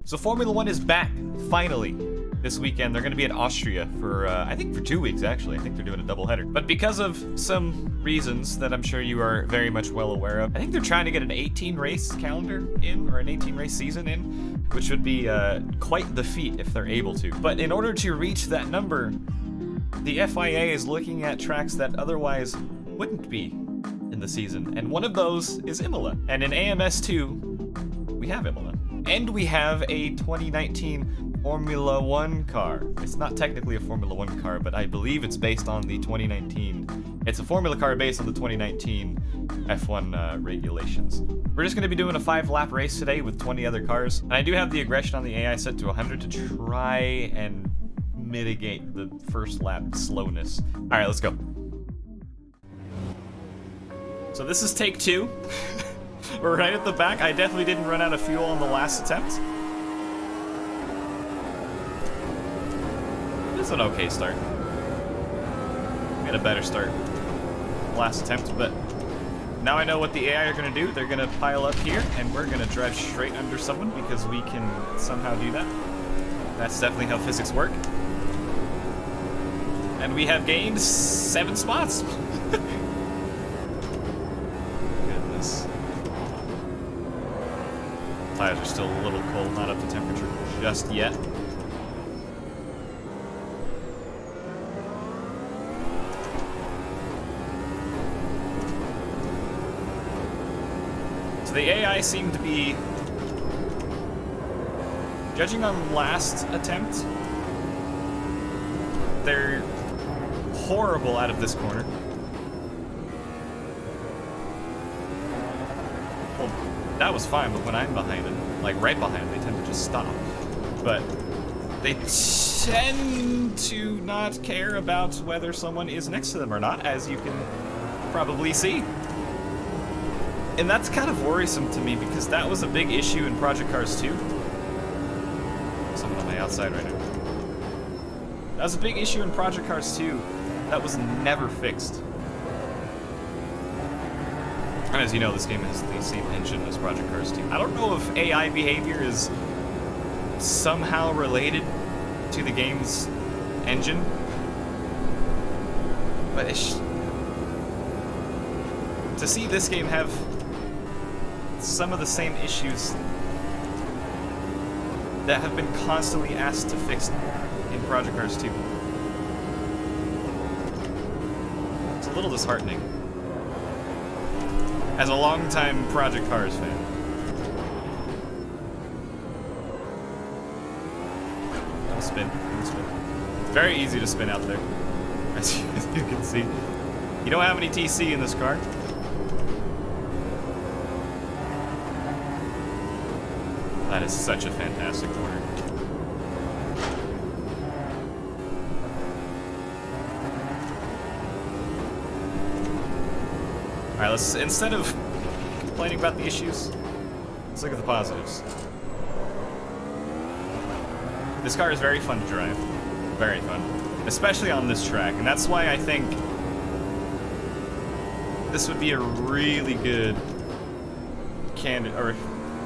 So Formula One is back, finally. This weekend, they're going to be in Austria for, I think for 2 weeks, actually. I think they're doing a doubleheader. But because of some reasons that I'm sure you are very much well aware of, I think they're trying to get an 18-race calendar in, or an 18-race season in, which would be quite the feat if they're able to. But in order to reach that number, the FIA is looking at tracks that otherwise wouldn't be in the season. And one of those is Imola. And in AMS2, we have Imola. And we have a 2019 Formula One car. It's not technically a Formula One car, but I believe it's based on the 2019. It's a Formula car based on the 2019 F1 regulations. We're just going to be doing a 5-lap race today with 20 other cars. And I do have the aggression on the AI set to 100 to try and mitigate the first lap slowness. All right, let's go. So this is take 2. We're right at the back. I definitely didn't run out of fuel on the last attempt. It's an okay start. We had a better start last attempt, but now I know what the AI are going to do. They're going to pile up here, and we're going to drive straight under someone because we can somehow do that. That's definitely how physics work. And we have gained 7 spots. Goodness. Tires are still a little cold, not up to temperature just yet. So the AI seemed to be, judging on last attempt, they're horrible out of this corner. Well, that was fine, but when I'm behind it, like right behind it, they tend to just stop. But they tend to not care about whether someone is next to them or not, as you can probably see. And that's kind of worrisome to me because that was a big issue in Project Cars 2. Someone on my outside right now. That was a big issue in Project Cars 2 that was never fixed. And as you know, this game has the same engine as Project Cars 2. I don't know if AI behavior is somehow related to the game's engine, but to see this game have some of the same issues that have been constantly asked to fix in Project Cars 2. It's a little disheartening. As a longtime Project Cars fan. Don't spin. Don't spin. It's very easy to spin out there, as you can see. You don't have any TC in this car. That is such a fantastic corner. Alright, let's, instead of complaining about the issues, let's look at the positives. This car is very fun to drive. Very fun. Especially on this track, and that's why I think this would be a really good candidate, or,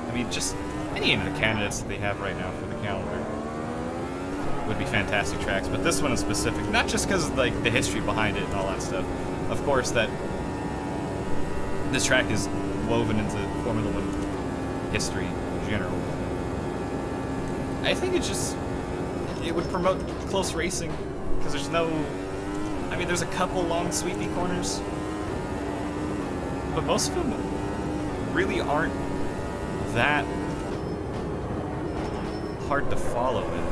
I mean, just any of the candidates that they have right now for the calendar would be fantastic tracks, but this one is specific, not just because of like the history behind it and all that stuff. Of course, that this track is woven into Formula One history in general. I think it would promote close racing, because there's no, I mean, there's a couple long sweepy corners, but most of them really aren't that hard to follow in.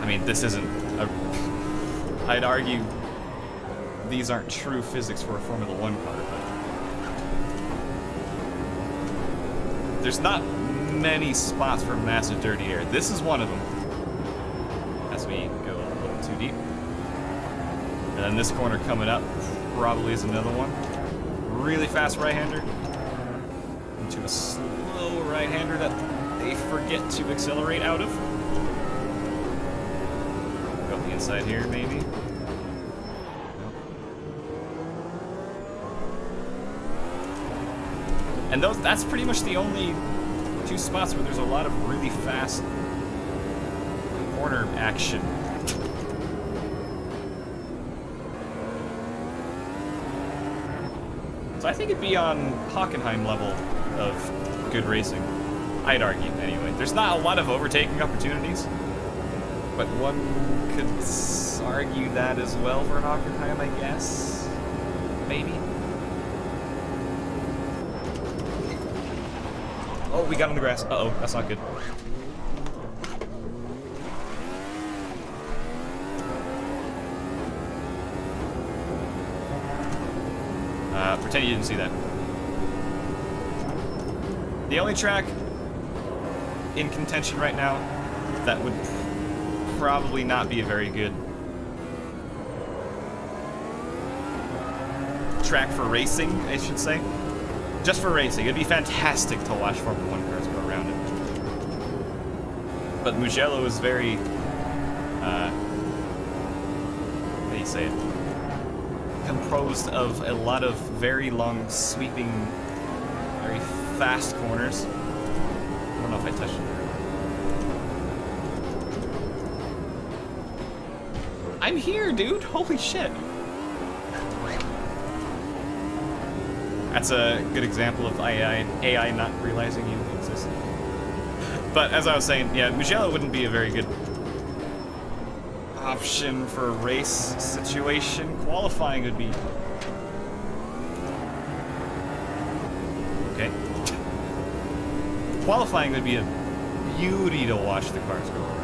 I mean, this isn't a, I'd argue these aren't true physics for a Formula One car, but there's not many spots for massive dirty air. This is one of them, as we go a little too deep. And then this corner coming up probably is another one. Really fast right-hander into a slow right-hander that they forget to accelerate out of. Go up the inside here, maybe. And that's pretty much the only two spots where there's a lot of really fast corner action. So I think it'd be on Hockenheim level of good racing. I'd argue, anyway. There's not a lot of overtaking opportunities, but one could argue that as well for Hockenheim, I guess. Maybe. Oh, we got on the grass. Uh-oh, that's not good. Pretend you didn't see that. The only track in contention right now that would probably not be a very good track for racing, I should say. Just for racing. It'd be fantastic to watch Formula 1 cars go around it. But Mugello is very, how do you say it? Composed of a lot of very long, sweeping, very fast corners. I don't know if I touched it. I'm here, dude! Holy shit! That's a good example of AI not realizing you exist. But as I was saying, yeah, Mugello wouldn't be a very good option for a race situation. Qualifying would be... Okay. Qualifying would be a beauty to watch the cars go around.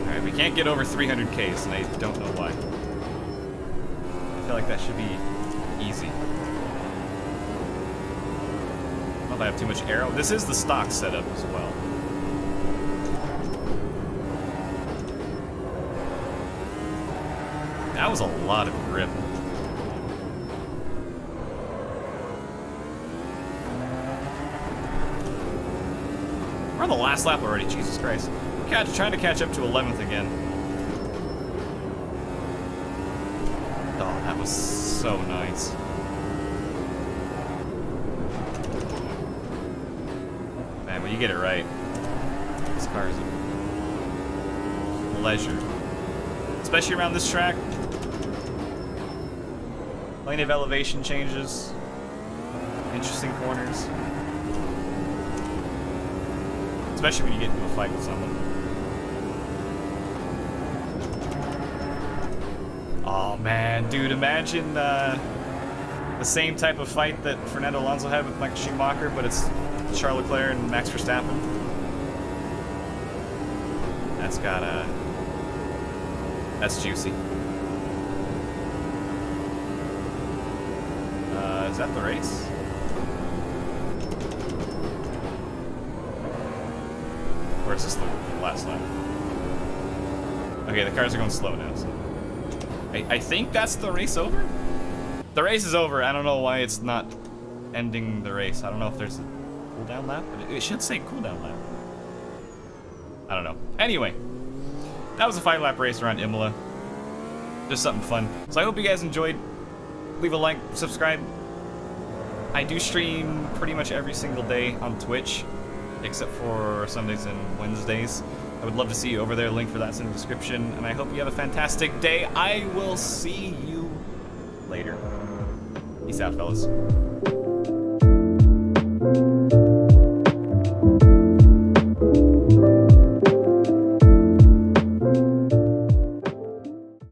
Alright, we can't get over 300 Ks, and I don't know why. I feel like that should be easy. I don't know if I have too much aero. This is the stock setup as well. That was a lot of grip. We're on the last lap already, Jesus Christ. Trying to catch up to 11th again. Oh, that was so nice. Man, when you get it right, this car is a pleasure. Especially around this track. Plenty of elevation changes. Interesting corners. Especially when you get into a fight with someone. Oh man, dude, imagine the same type of fight that Fernando Alonso had with Michael Schumacher, but it's Charles Leclerc and Max Verstappen. That's juicy. Is that the race? Or is this the last lap? Okay, the cars are going slow now, so... I think that's the race over? The race is over. I don't know why it's not ending the race. I don't know if there's a cooldown lap, but it should say cooldown lap. I don't know. Anyway, that was a 5-lap race around Imola. Just something fun. So I hope you guys enjoyed. Leave a like, subscribe. I do stream pretty much every single day on Twitch, except for Sundays and Wednesdays. I would love to see you over there. Link for that's in the description. And I hope you have a fantastic day. I will see you later. Peace out, fellas.